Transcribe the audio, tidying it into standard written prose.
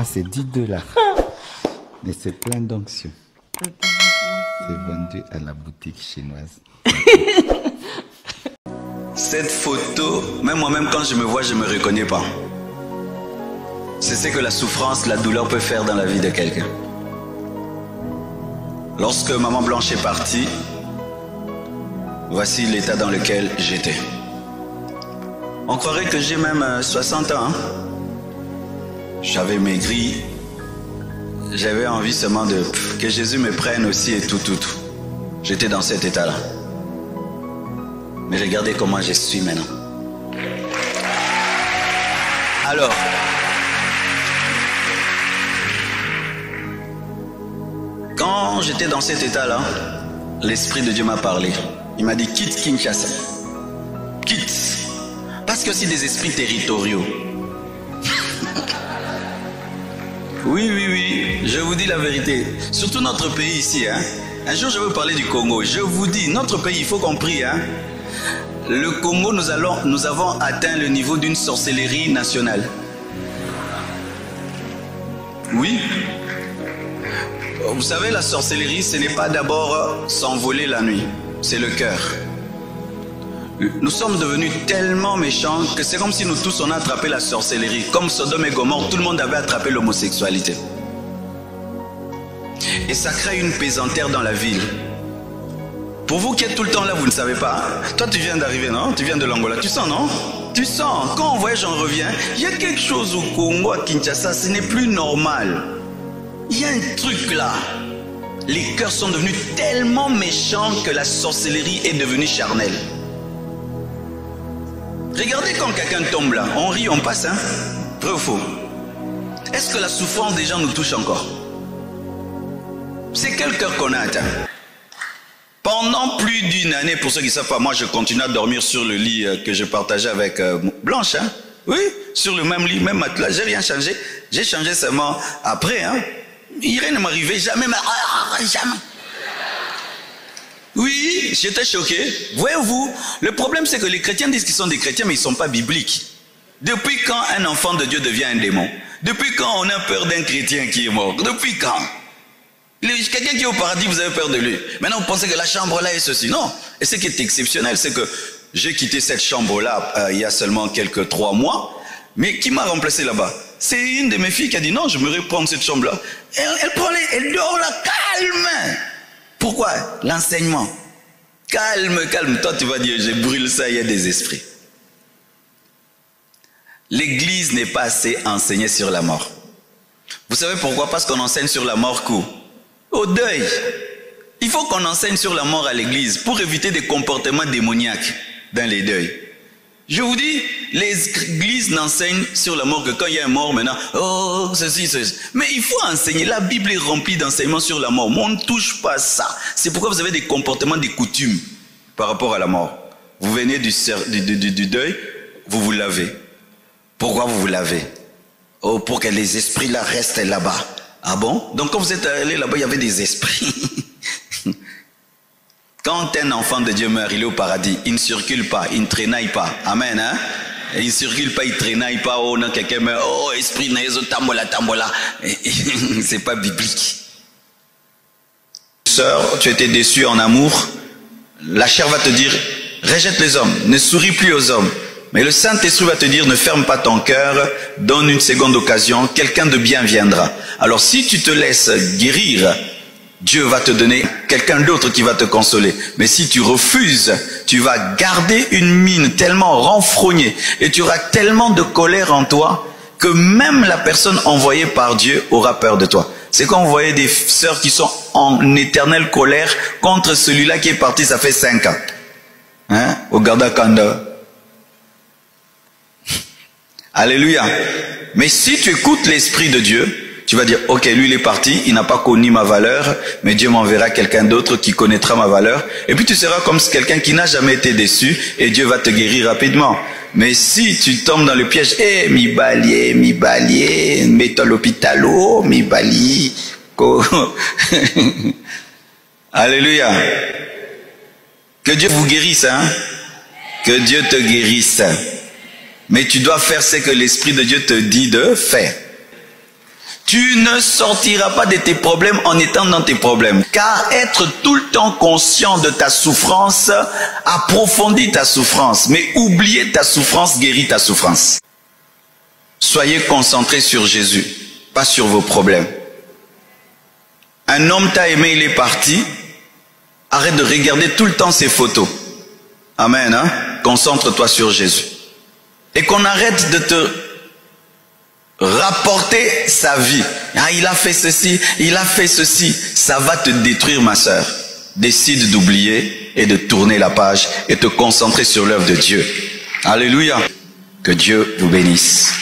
francs, c'est 10$. Mais c'est plein d'onction. C'est vendu à la boutique chinoise. Cette photo, même moi-même quand je me vois, je ne me reconnais pas. C'est ce que la souffrance, la douleur peut faire dans la vie de quelqu'un. Lorsque maman Blanche est partie, voici l'état dans lequel j'étais. On croirait que j'ai même 60 ans. Hein? J'avais maigri. J'avais envie seulement de que Jésus me prenne aussi et tout. J'étais dans cet état-là. Mais regardez comment je suis maintenant. Alors, quand j'étais dans cet état-là, l'Esprit de Dieu m'a parlé. Il m'a dit, quitte Kinshasa. Quitte. Parce que c'est des esprits territoriaux. Oui, je vous dis la vérité. Surtout notre pays ici. Hein. Un jour, je veux parler du Congo. Je vous dis, notre pays, il faut qu'on prie. Hein. Le Congo, nous avons atteint le niveau d'une sorcellerie nationale. Oui. Vous savez, la sorcellerie, ce n'est pas d'abord s'envoler la nuit. C'est le cœur. Nous sommes devenus tellement méchants que c'est comme si nous tous on a attrapé la sorcellerie. Comme Sodome et Gomorrhe, tout le monde avait attrapé l'homosexualité. Et ça crée une pesanteur dans la ville. Pour vous qui êtes tout le temps là, vous ne savez pas. Toi, tu viens d'arriver, non? Tu viens de l'Angola. Tu sens, non? Tu sens. Quand on voyage, on revient. Il y a quelque chose au Congo, à Kinshasa, ce n'est plus normal. Il y a un truc là. Les cœurs sont devenus tellement méchants que la sorcellerie est devenue charnelle. Regardez quand quelqu'un tombe là, on rit, on passe, hein? Vrai ou faux? Est-ce que la souffrance des gens nous touche encore? C'est quel cœur qu'on a atteint? Pendant plus d'une année, pour ceux qui ne savent pas, moi je continue à dormir sur le lit que je partageais avec Blanche, hein? Oui, sur le même lit, même matelas, j'ai rien changé. J'ai changé seulement après, hein? Rien ne m'arrivait, jamais, jamais. Oui, j'étais choqué. Voyez-vous, le problème c'est que les chrétiens disent qu'ils sont des chrétiens, mais ils ne sont pas bibliques. Depuis quand un enfant de Dieu devient un démon? Depuis quand on a peur d'un chrétien qui est mort? Depuis quand? Quelqu'un qui est au paradis, vous avez peur de lui. Maintenant, vous pensez que la chambre là est ceci. Non. Et ce qui est exceptionnel, c'est que j'ai quitté cette chambre-là il y a seulement 3 mois. Mais qui m'a remplacé là-bas? C'est une de mes filles qui a dit non, je me reprends cette chambre-là. Elle dort là, calme. Pourquoi? L'enseignement. Calme. Toi, tu vas dire, je brûle ça, il y a des esprits. L'église n'est pas assez enseignée sur la mort. Vous savez pourquoi? Parce qu'on enseigne sur la mort au deuil. Il faut qu'on enseigne sur la mort à l'église pour éviter des comportements démoniaques dans les deuils. Je vous dis, les églises n'enseignent sur la mort que quand il y a un mort maintenant, oh, ceci. Mais il faut enseigner. La Bible est remplie d'enseignements sur la mort. Mais on ne touche pas ça. C'est pourquoi vous avez des comportements, des coutumes par rapport à la mort. Vous venez du deuil, vous vous lavez. Pourquoi vous vous lavez? Oh, pour que les esprits là restent là-bas. Ah bon? Donc quand vous êtes allé là-bas, il y avait des esprits. Quand un enfant de Dieu meurt, il est au paradis. Il ne circule pas, il ne traînaille pas. Amen, hein? Il ne circule pas, il ne traînaille pas. Oh non, quelqu'un meurt. Oh, esprit naïso, tambola. C'est pas biblique. Sœur, tu étais déçue en amour. La chair va te dire, rejette les hommes, ne souris plus aux hommes. Mais le Saint-Esprit va te dire, ne ferme pas ton cœur, donne une seconde occasion, quelqu'un de bien viendra. Alors si tu te laisses guérir, Dieu va te donner quelqu'un d'autre qui va te consoler. Mais si tu refuses, tu vas garder une mine tellement renfrognée et tu auras tellement de colère en toi que même la personne envoyée par Dieu aura peur de toi. C'est quand vous voyez des sœurs qui sont en éternelle colère contre celui-là qui est parti, ça fait 5 ans. Hein? Au Garda Kanda. Alléluia. Mais si tu écoutes l'Esprit de Dieu, tu vas dire, ok, lui il est parti, il n'a pas connu ma valeur, mais Dieu m'enverra quelqu'un d'autre qui connaîtra ma valeur. Et puis tu seras comme quelqu'un qui n'a jamais été déçu et Dieu va te guérir rapidement. Mais si tu tombes dans le piège, mi balier, mets-toi à l'hôpital, mi bali. Alléluia. Que Dieu vous guérisse, hein. Que Dieu te guérisse. Mais tu dois faire ce que l'Esprit de Dieu te dit de faire. Tu ne sortiras pas de tes problèmes en étant dans tes problèmes. Car être tout le temps conscient de ta souffrance approfondit ta souffrance. Mais oublier ta souffrance guérit ta souffrance. Soyez concentrés sur Jésus, pas sur vos problèmes. Un homme t'a aimé, il est parti. Arrête de regarder tout le temps ses photos. Amen, hein? Concentre-toi sur Jésus. Et qu'on arrête de te rapporter sa vie. Ah, il a fait ceci, il a fait ceci. Ça va te détruire, ma sœur. Décide d'oublier et de tourner la page et te concentrer sur l'œuvre de Dieu. Alléluia. Que Dieu vous bénisse.